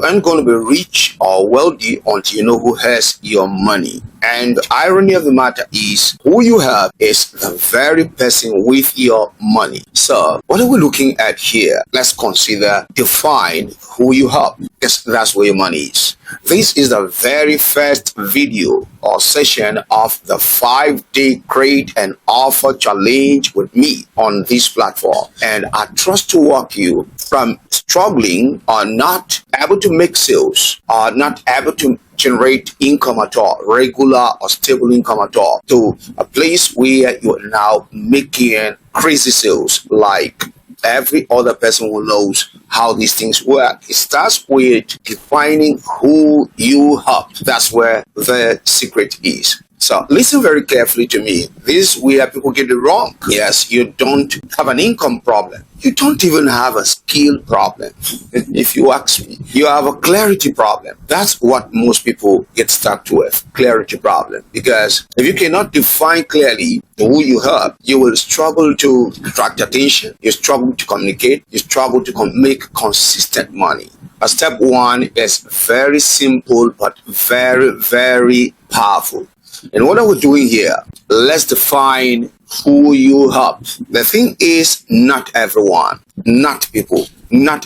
aren't going to be rich or wealthy until you know who has your money. And the irony of the matter is, who you have is the very person with your money. So, what are we looking at here? Let's consider, define who you have. Yes, that's where your money is. This is the very first video or session of the 5-day Create and Offer Challenge with me on this platform. And I trust to walk you from struggling or not able to make sales or not able to generate income at all, regular or stable income at all, to a place where you are now making crazy sales like every other person who knows how these things work. It starts with defining who you are. That's where the secret is. So listen very carefully to me. This is where people get it wrong. Yes, you don't have an income problem. You don't even have a skill problem. If you ask me, you have a clarity problem. That's what most people get stuck with, clarity problem. Because if you cannot define clearly who you are, you will struggle to attract attention. You struggle to communicate. You struggle to make consistent money. Step one is very simple, but very, very powerful. And what are we doing here? Let's define who you are. The thing is, not everyone, not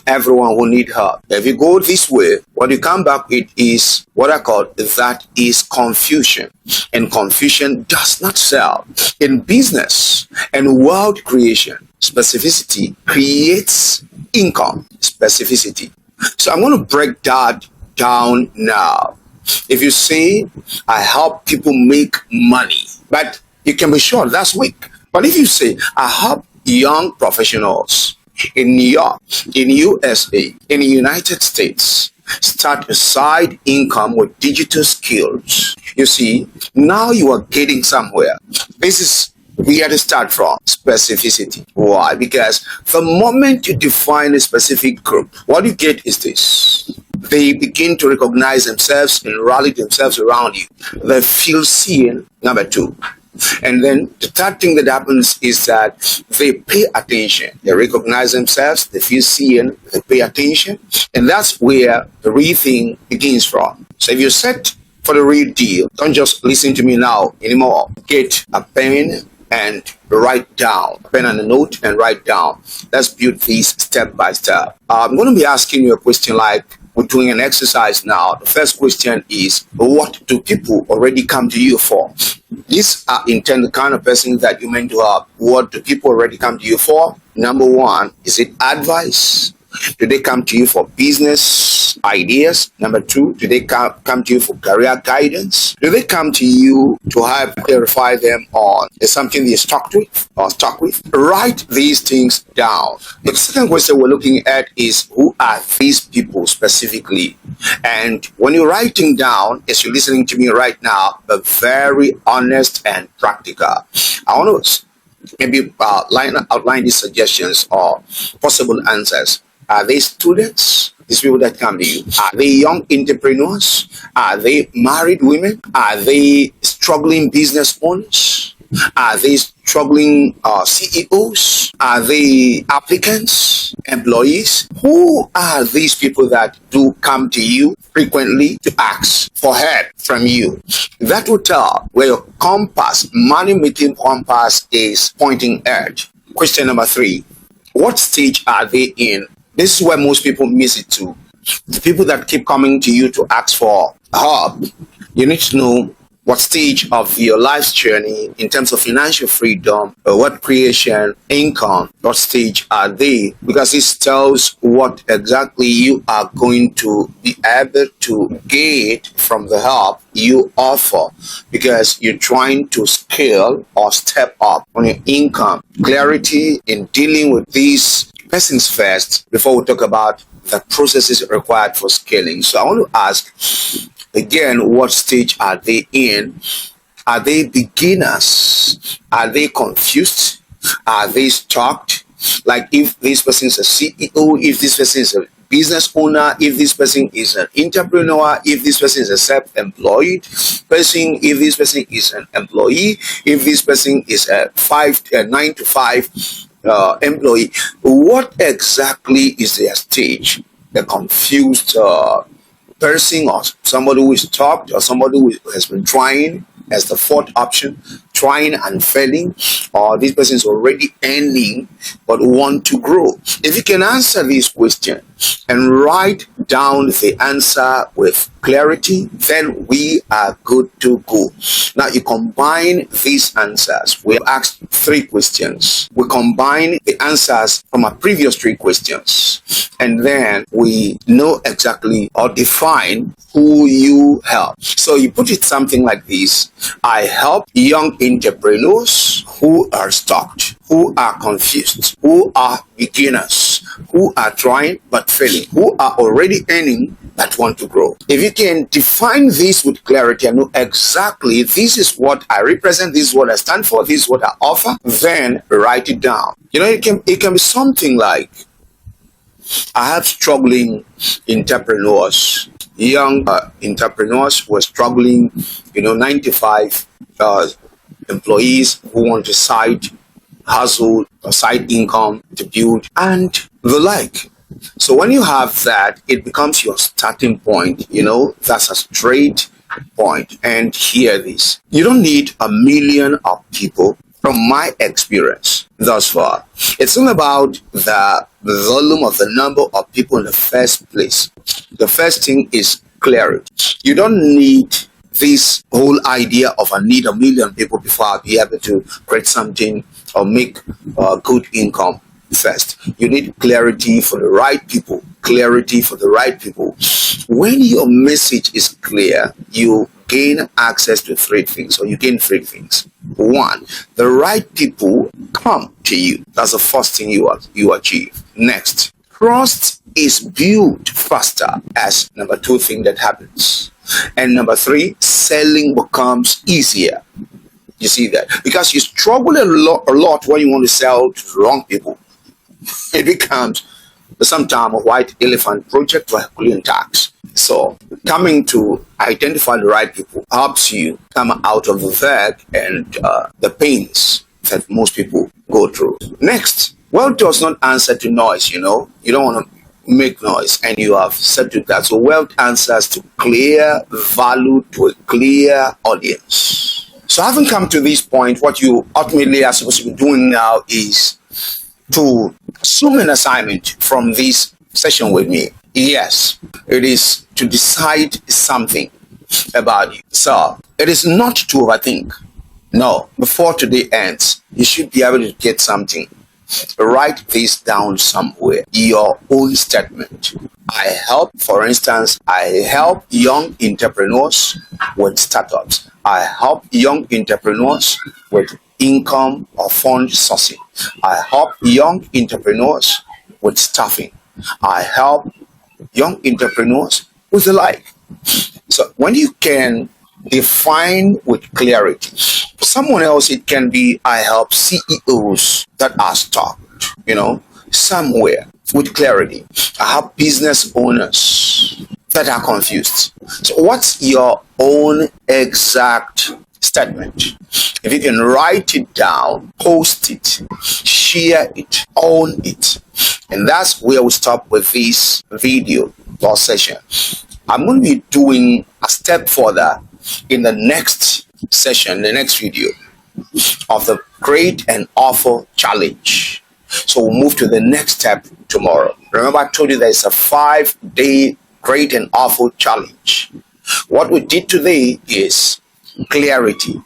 everyone will need help. If you go this way, what you come back with is what I call that is confusion. And confusion does not sell. In business and world creation, specificity creates income. Specificity. So I'm going to break that down now. If you say, I help people make money, but you can be sure that's weak. But if you say, I help young professionals in New York, in USA, in the United States, start a side income with digital skills, you see, now you are getting somewhere. This is where to start from. Specificity. Why? Because the moment you define a specific group, what you get is this. They begin to recognize themselves and rally themselves around you. They feel seen, number two. And then the third thing that happens is that they pay attention. They recognize themselves, they feel seen, they pay attention. And that's where the real thing begins from. So if you're set for the real deal, don't just listen to me now anymore. Get a pen and write down, a pen and a note and write down. Let's build this step by step. I'm going to be asking you a question like, we're doing an exercise now. The first question is, what do people already come to you for? These are the kind of person that you meant to have. What do people already come to you for? Number one, is it advice? Do they come to you for business ideas? Number two, do they come to you for career guidance? Do they come to you to help clarify them on something they're stuck with? Write these things down. The second question we're looking at is, who are these people specifically? And when you're writing down, as you're listening to me right now, be very honest and practical. I want to maybe outline these suggestions or possible answers. Are they students? These people that come to you. Are they young entrepreneurs? Are they married women? Are they struggling business owners? Are they struggling CEOs? Are they applicants, employees? Who are these people that do come to you frequently to ask for help from you? That will tell where your compass, money-making compass, is pointing at. Question number 3. What stage are they in? This is where most people miss it too. The people that keep coming to you to ask for help, you need to know what stage of your life's journey in terms of financial freedom, what creation, income, what stage are they? Because this tells what exactly you are going to be able to get from the help you offer, because you're trying to scale or step up on your income. Clarity in dealing with these persons first before we talk about the processes required for scaling. So I want to ask again, what stage are they in? Are they beginners? Are they confused? Are they stuck? Like if this person is a CEO, if this person is a business owner, if this person is an entrepreneur, if this person is a self-employed person, if this person is an employee, if this person is a 9 to 5 employee, what exactly is their stage? a confused person, or somebody who is stopped, or somebody who has been trying as the fourth option, trying and failing, or this person is already earning but want to grow? If you can answer this question and write down the answer with clarity, then we are good to go. Now you combine these answers. We asked 3 questions. We combine the answers from our previous 3 questions, and then we know exactly or define who you help. So you put it something like this: I help young entrepreneurs who are stuck, who are confused, who are beginners, who are trying but failing, who are already earning but want to grow. If you can define this with clarity and know exactly this is what I represent, this is what I stand for, this is what I offer, then write it down. You know, it can be something like, I have struggling entrepreneurs, young entrepreneurs who are struggling, 95 employees who want a side hustle or side income to build and the like. So when you have that, it becomes your starting point. That's a straight point. And hear this: you don't need a million of people. From my experience thus far, it's not about the volume of the number of people in the first place. The first thing is clarity. You don't need this whole idea of I need a million people before I'll be able to create something or make good income. First, you need clarity for the right people. Clarity for the right people. When your message is clear, you gain access to 3 things, or you gain 3 things. 1, the right people come to you. That's the first thing you achieve. Next, trust is built faster as number 2 thing that happens. And number 3, selling becomes easier. You see that? Because you struggle a lot when you want to sell to the wrong people. It becomes sometimes a white elephant project to Herculean tax. So coming to identify the right people helps you come out of the fag and the pains that most people go through. Next, wealth does not answer to noise. You don't want to make noise, and you have settled that. So wealth answers to clear value to a clear audience. So having come to this point, what you ultimately are supposed to be doing now is to assume an assignment from this session with me. Yes, it is to decide something about you. So it is not to overthink. No, before today ends, you should be able to get something. Write this down somewhere. Your own statement. For instance, I help young entrepreneurs with startups. I help young entrepreneurs with income or fund sourcing. I help young entrepreneurs with staffing. I help young entrepreneurs with the like. So when you can define with clarity, for someone else it can be, I help CEOs that are stuck, somewhere with clarity. I help business owners that are confused. So what's your own exact statement? If you can write it down, post it, share it, own it. And that's where we stop with this video or session. I'm going to be doing a step further in the next session, the next video of the Great and Awful Challenge. So we'll move to the next step tomorrow. Remember, I told you there's a 5-day Great and Awful Challenge. What we did today is clarity,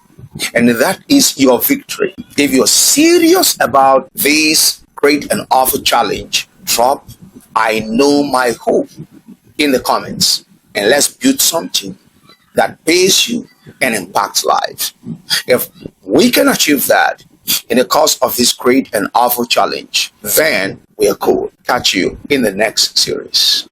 and that is your victory. If you're serious about this Great and Awful Challenge, drop I know my hope in the comments, and let's build something that pays you and impacts lives. If we can achieve that in the course of this Great and Awful Challenge, then we are cool. Catch you in the next series.